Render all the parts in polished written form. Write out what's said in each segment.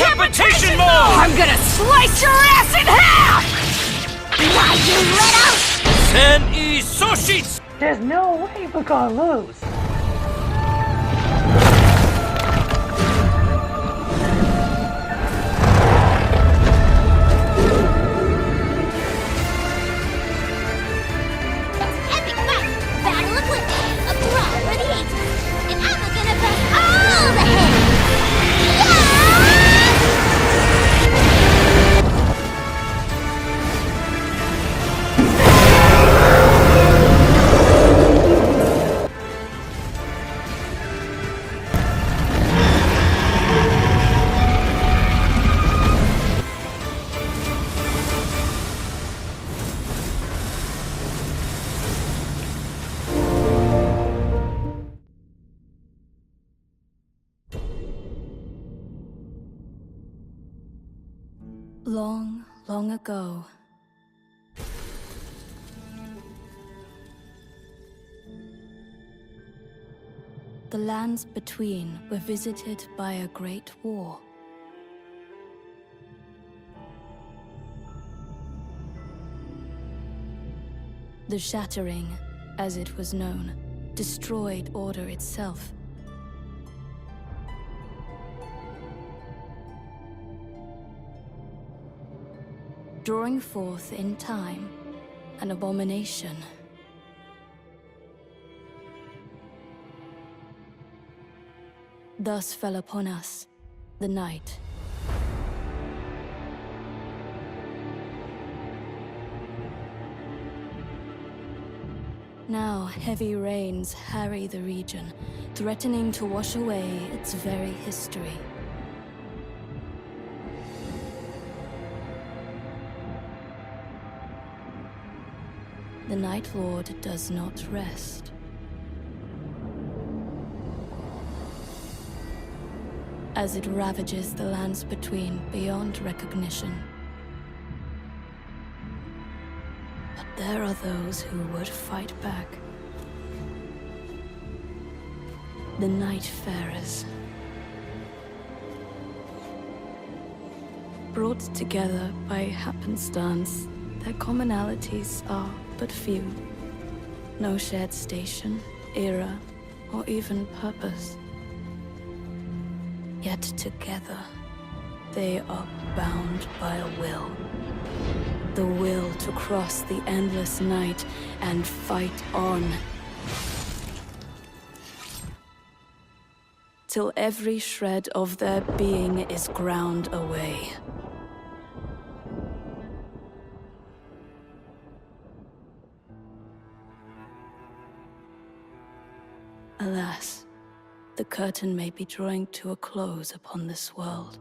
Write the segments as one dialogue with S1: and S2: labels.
S1: Decapitation mode!
S2: I'm gonna slice your ass in half!
S3: Why, you little...
S1: Sen I Soshits!
S4: There's no way we're gonna lose.
S3: Epic fight! Battle of Witches! A brawl for the ages! And I'm gonna bust all the heads!
S5: Long, long ago, the lands between were visited by a great war. The Shattering, as it was known, destroyed order itself. Drawing forth in time an abomination. Thus fell upon us the night. Now heavy rains harry the region, threatening to wash away its very history. The Night Lord does not rest. As it ravages the lands between beyond recognition. But there are those who would fight back. The Nightfarers. Brought together by happenstance, their commonalities are but few. No shared station, era, or even purpose. Yet together, they are bound by a will. The will to cross the endless night and fight on. Till every shred of their being is ground away. Alas, the curtain may be drawing to a close upon this world.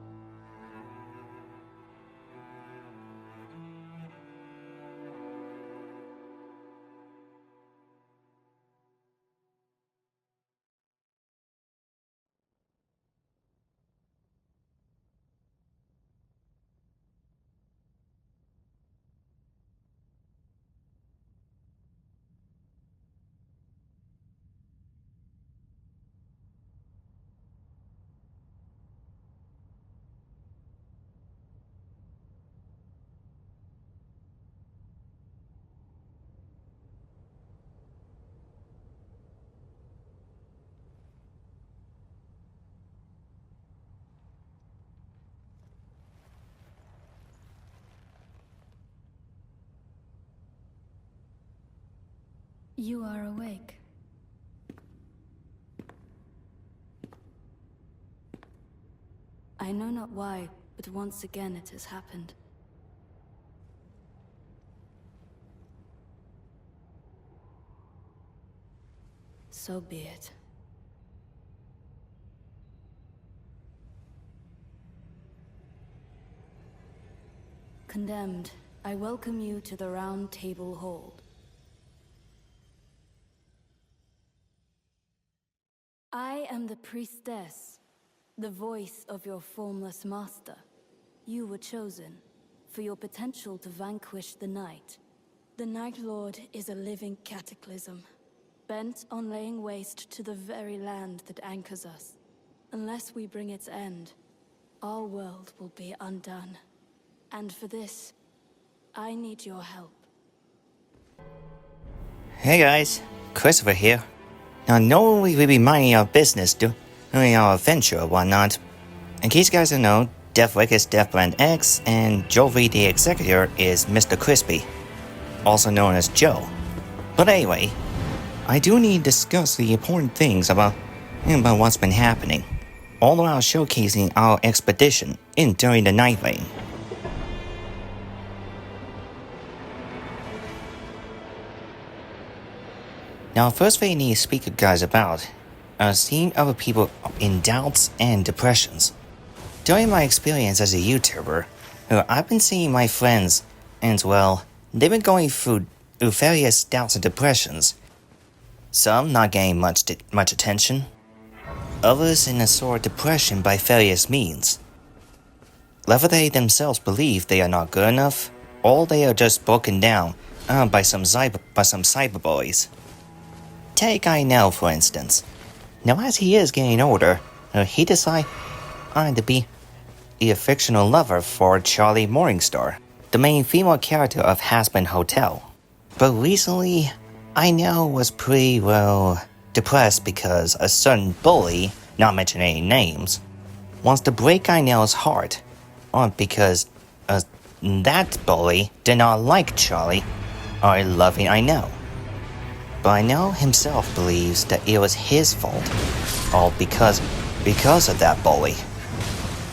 S5: You are awake. I know not why, but once again it has happened. So be it. Condemned, I welcome you to the Round Table Hold. I am the priestess, the voice of your formless master. You were chosen for your potential to vanquish the night. The Night Lord is a living cataclysm, bent on laying waste to the very land that anchors us. Unless we bring its end, our world will be undone. And for this, I need your help.
S6: Hey guys, Christopher here. Now normally we be minding our business, doing our adventure or whatnot. In case you guys don't know, DeathBrandX is DeathBrandX and Jovi the Executor is Mr. Krispy, also known as Joe. But anyway, I do need to discuss the important things about what's been happening, all while showcasing our expedition during the Nightreign. Now, first thing I need to speak to you guys about are seeing other people in doubts and depressions. During my experience as a YouTuber, I've been seeing my friends, and well, they've been going through various doubts and depressions. Some not getting much attention, others in a sort of depression by various means. Whether they themselves believe they are not good enough, or they are just broken down by some cyberbullies. Take Inel, for instance. Now, as he is getting older, he decided to be a fictional lover for Charlie Morningstar, the main female character of Has-Been Hotel. But recently, Inel was pretty, depressed because a certain bully, not mentioning any names, wants to break Inel's heart, because that bully did not like Charlie or loving Inel. But Inel himself believes that it was his fault, all because of that bully.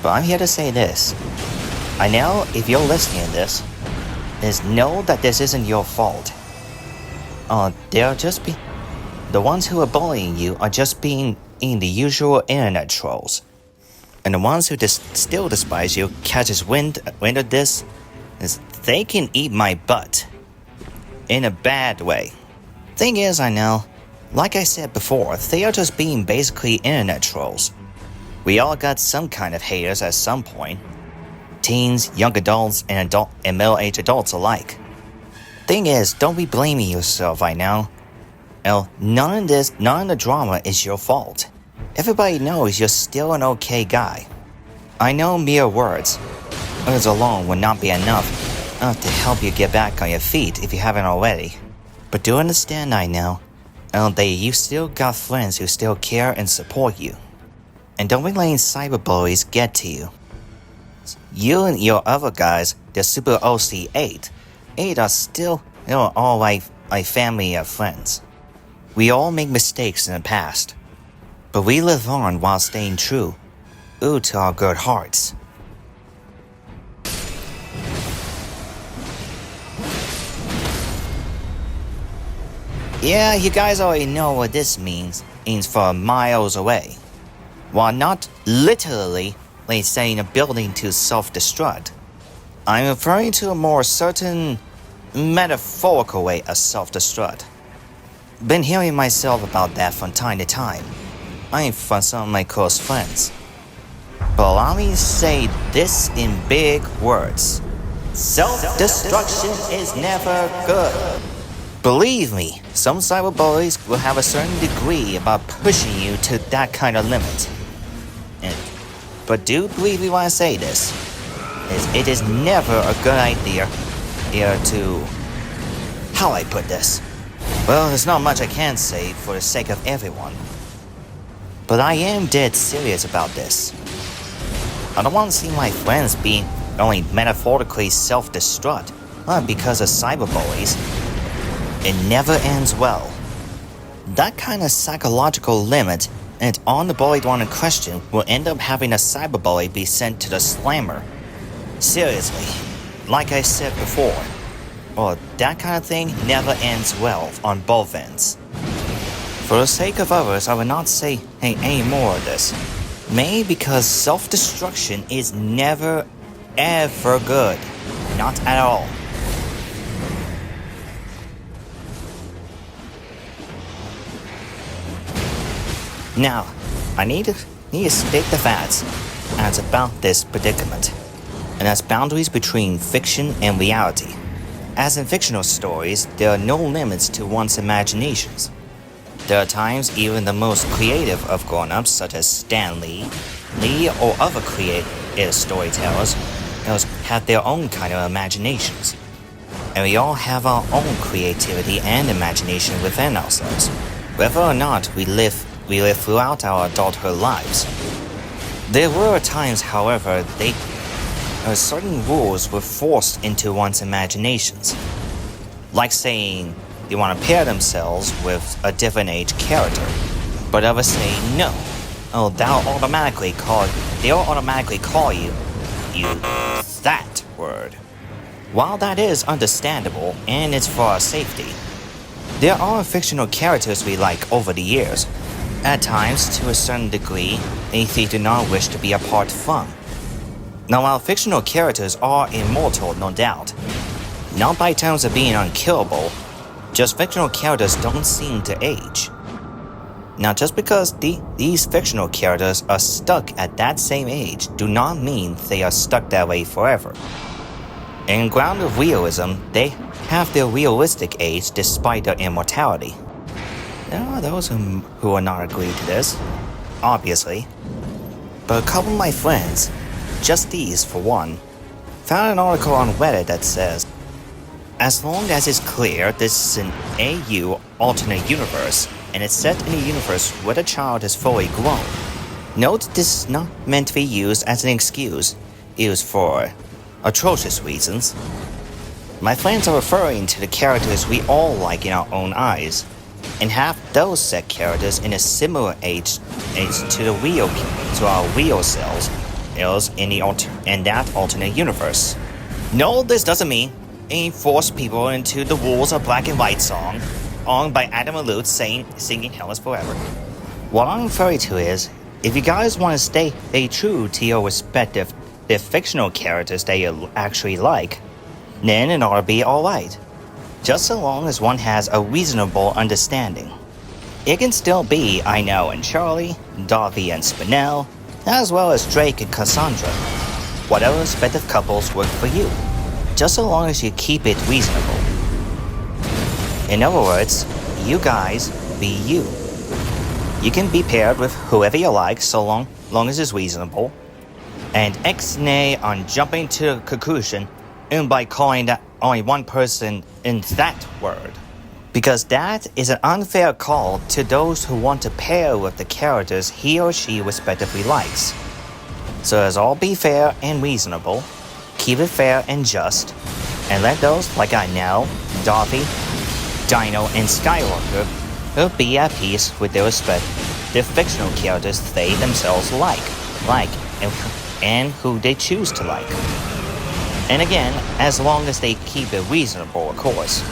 S6: But I'm here to say this. Inel, if you're listening to this, is know that this isn't your fault. The ones who are bullying you are just being in the usual internet trolls. And the ones who still despise you catches wind of this, they can eat my butt. In a bad way. Thing is, Inel, like I said before, they are just being basically internet trolls. We all got some kind of haters at some point. Teens, young adults, and middle-aged adults alike. Thing is, don't be blaming yourself right now. None of the drama is your fault. Everybody knows you're still an okay guy. I know mere words alone would not be enough to help you get back on your feet if you haven't already. But do understand, Inel, that you still got friends who still care and support you. And don't be letting cyberbullies get to you. You and your other guys, the Super OC8, are still, all like family or friends. We all make mistakes in the past, but we live on while staying true to our good hearts. Yeah, you guys already know what this means for miles away. While not literally setting a building to self-destruct, I'm referring to a more certain metaphorical way of self-destruct. Been hearing myself about that from time to time. From some of my close friends. But allow me to say this in big words. Self-destruction is never good. Believe me, some cyberbullies will have a certain degree about pushing you to that kind of limit. But do believe me when I say this, it is never a good idea to... How I put this? Well, there's not much I can say for the sake of everyone. But I am dead serious about this. I don't want to see my friends being only metaphorically self-destruct because of cyberbullies. It never ends well. That kind of psychological limit on the bullied one in question will end up having a cyberbully be sent to the slammer. Seriously, like I said before, that kind of thing never ends well on both ends. For the sake of others, I will not say any more of this. Mainly because self-destruction is never, ever good. Not at all. Now, I need to state the facts as about this predicament, and as boundaries between fiction and reality. As in fictional stories, there are no limits to one's imaginations. There are creative of grown-ups such as Stan Lee, or other storytellers have their own kind of imaginations. And we all have our own creativity and imagination within ourselves, whether or not we live throughout our adulthood lives. There were times, however, certain rules were forced into one's imaginations. Like saying they want to pair themselves with a different age character, but others say no. Oh, they'll automatically call you that word. While that is understandable and it's for our safety, there are fictional characters we like over the years. At times, to a certain degree, they do not wish to be apart from. Now, while fictional characters are immortal, no doubt, not by terms of being unkillable, just fictional characters don't seem to age. Now, just because these fictional characters are stuck at that same age do not mean they are stuck that way forever. In ground of realism, they have their realistic age despite their immortality. There are those who will not agree to this, obviously. But a couple of my friends, just these for one, found an article on Reddit that says, as long as it's clear this is an AU alternate universe, and it's set in a universe where the child is fully grown. Note this is not meant to be used as an excuse, used for atrocious reasons. My friends are referring to the characters we all like in our own eyes, and have those set characters in a similar age to our real selves in that alternate universe. No, this doesn't mean force people into the rules of Black and White song, on by Adam Alute singing Hell is Forever. What I'm referring to is, if you guys want to stay true to your respective fictional characters that you actually like, then it ought to be alright. Just so long as one has a reasonable understanding. It can still be I Know and Charlie, Dorothy and Spinell, as well as Drake and Cassandra. Whatever respective couples work for you, just so long as you keep it reasonable. In other words, you guys be you. You can be paired with whoever you like so long as it's reasonable. And X-nay on jumping to a conclusion and by calling that only one person in that word. Because that is an unfair call to those who want to pair with the characters he or she respectively likes. So let's all be fair and reasonable, keep it fair and just, and let those like I Know, Dorothy, Dino, and Skywalker who be at peace with their respective fictional characters they themselves like, and who they choose to like. And again, as long as they keep it reasonable, of course.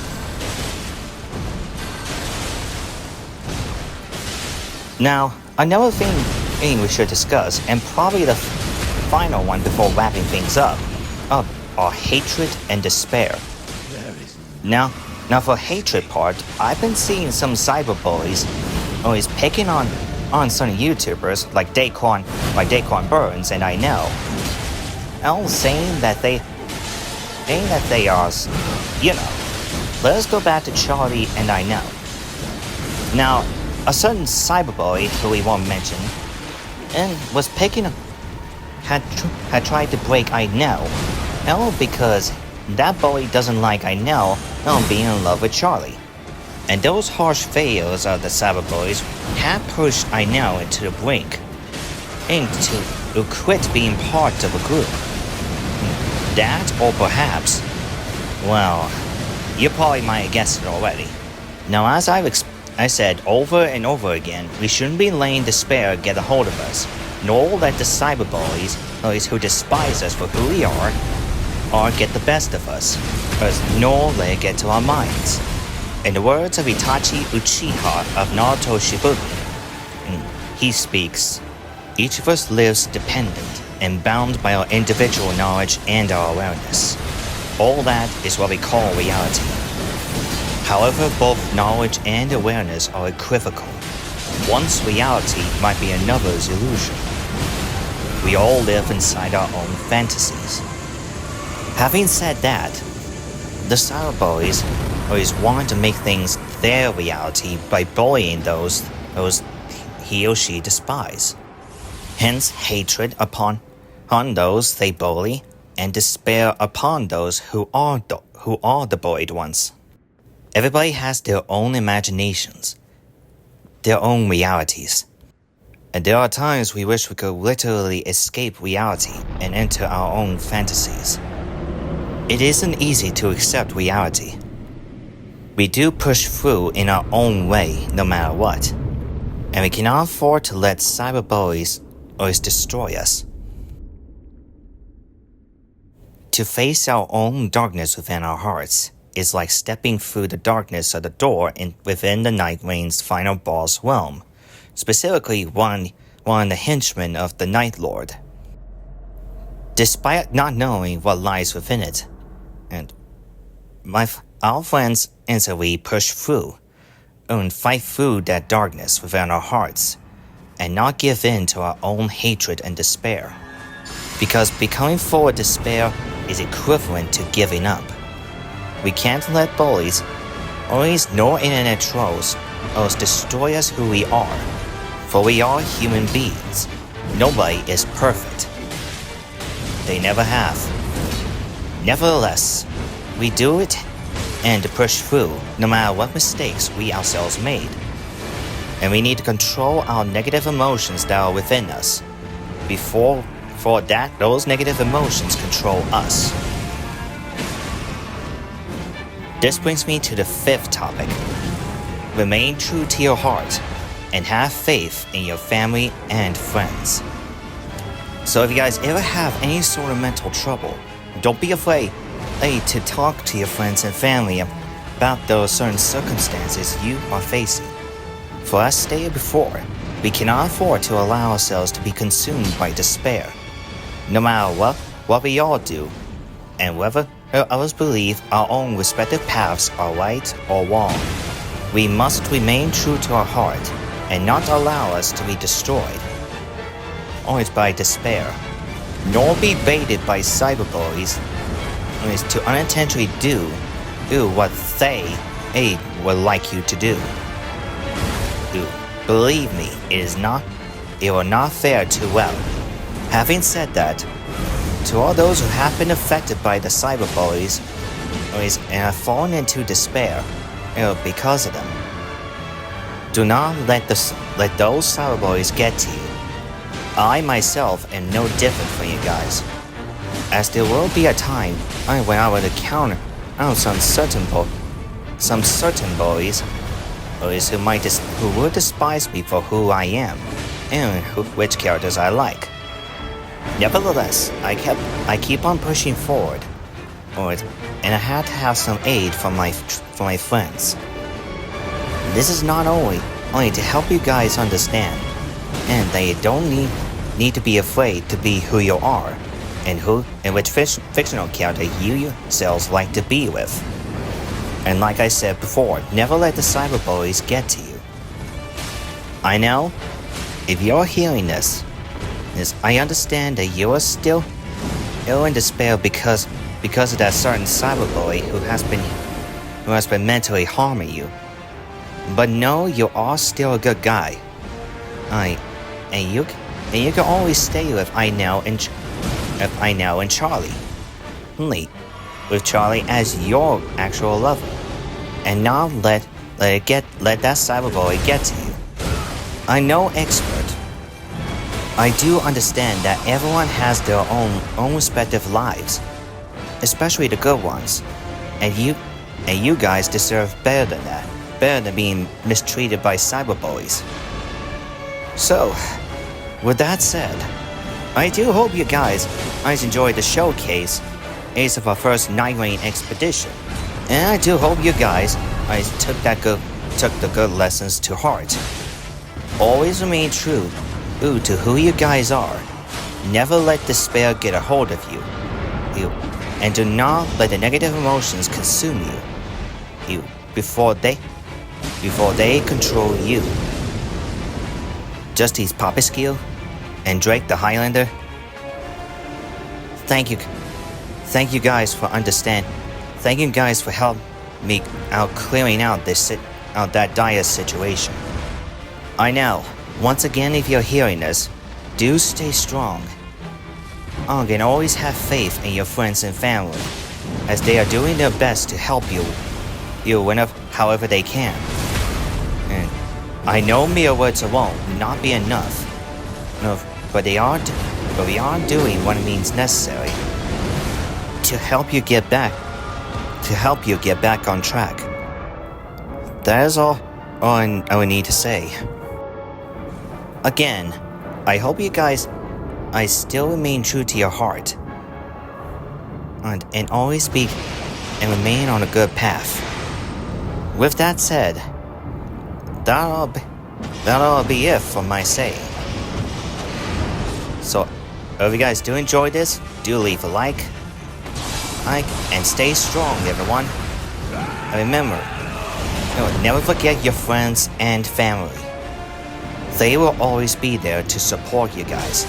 S6: Now, another thing we should discuss, and probably the final one before wrapping things up, are hatred and despair. Now for hatred part, I've been seeing some cyberbullies always picking on some YouTubers like Daquan Burns and I Know, all saying that they are, let's go back to Charlie and I Know. Now, a certain cyberbully who we won't mention, and was had tried to break I Know, all because that bully doesn't like I Know being in love with Charlie. And those harsh fails of the cyberbullies have pushed I Know into the brink, and to quit being part of a group. That, or perhaps, well, you probably might have guessed it already. Now, as I said over and over again, we shouldn't be letting despair get a hold of us, nor let the cyberbullies, those who despise us for who we are get the best of us, nor let it get to our minds. In the words of Itachi Uchiha of Naruto Shippuden, he speaks, each of us lives dependent and bound by our individual knowledge and our awareness. All that is what we call reality. However, both knowledge and awareness are equivocal. One's reality might be another's illusion. We all live inside our own fantasies. Having said that, the cyberbullies always want to make things their reality by bullying those he or she despise. Hence hatred upon on those they bully, and despair upon those who are the bullied ones. Everybody has their own imaginations, their own realities. And there are times we wish we could literally escape reality and enter our own fantasies. It isn't easy to accept reality. We do push through in our own way no matter what. And we cannot afford to let cyberbullies always destroy us. To face our own darkness within our hearts is like stepping through the darkness of the door within the Nightreign's final boss realm, specifically one of the henchmen of the Night Lord. Despite not knowing what lies within it, and our friends instantly push through and fight through that darkness within our hearts, and not give in to our own hatred and despair. Because becoming full of despair is equivalent to giving up. We can't let bullies, nor internet trolls, destroy us who we are. For we are human beings. Nobody is perfect. They never have. Nevertheless, we do it and push through no matter what mistakes we ourselves made. And we need to control our negative emotions that are within us before those negative emotions control us. This brings me to the 5th topic. Remain true to your heart and have faith in your family and friends. So if you guys ever have any sort of mental trouble, don't be afraid to talk to your friends and family about those certain circumstances you are facing. For as stated before, we cannot afford to allow ourselves to be consumed by despair. No matter what we all do, and whether others believe our own respective paths are right or wrong, we must remain true to our heart and not allow us to be destroyed always by despair, nor be baited by cyberbullies to unintentionally do what they would like you to do. Believe me, it will not fare too well. Having said that, to all those who have been affected by the cyberbullies and have fallen into despair because of them, do not let those cyberbullies get to you. I myself am no different from you guys, as there will be a time when I will encounter some certain bullies who will despise me for who I am and which characters I like. Nevertheless, I keep on pushing forward, and I had to have some aid from my friends. This is not only to help you guys understand, and that you don't need to be afraid to be who you are, and which fictional character you yourselves like to be with. And like I said before, never let the cyberbullies get to you. I know, if you're hearing this, I understand that you are still ill in despair because of that certain cyberbully who has been mentally harming you. But no, you are still a good guy. And you can always stay with I know and Charlie. With Charlie as your actual lover, and not let that cyberbully get to you. I know expert. I do understand that everyone has their own respective lives, especially the good ones, and you guys deserve better than that, better than being mistreated by cyberbullies. So, with that said, I do hope you guys enjoyed the showcase of our first Nightreign Expedition, and I do hope you guys took the good lessons to heart. Always remain true to who you guys are. Never let despair get a hold of you, and do not let the negative emotions consume you before they control you. Justice Poppyskill and Drake the Highlander, thank you guys for understanding. Thank you guys for helping me out clearing out that dire situation. I know, once again, if you're hearing this, do stay strong. And always have faith in your friends and family, as they are doing their best to help you whenever, however they can. And I know mere words alone will not be enough, but we are doing what it means necessary to help you get back on track. That is all I need to say. Again, I hope you guys still remain true to your heart and always remain on a good path. With that said, that'll be it for my say. So, if you guys do enjoy this, do leave a like, and stay strong, everyone. And remember, never forget your friends and family. They will always be there to support you guys.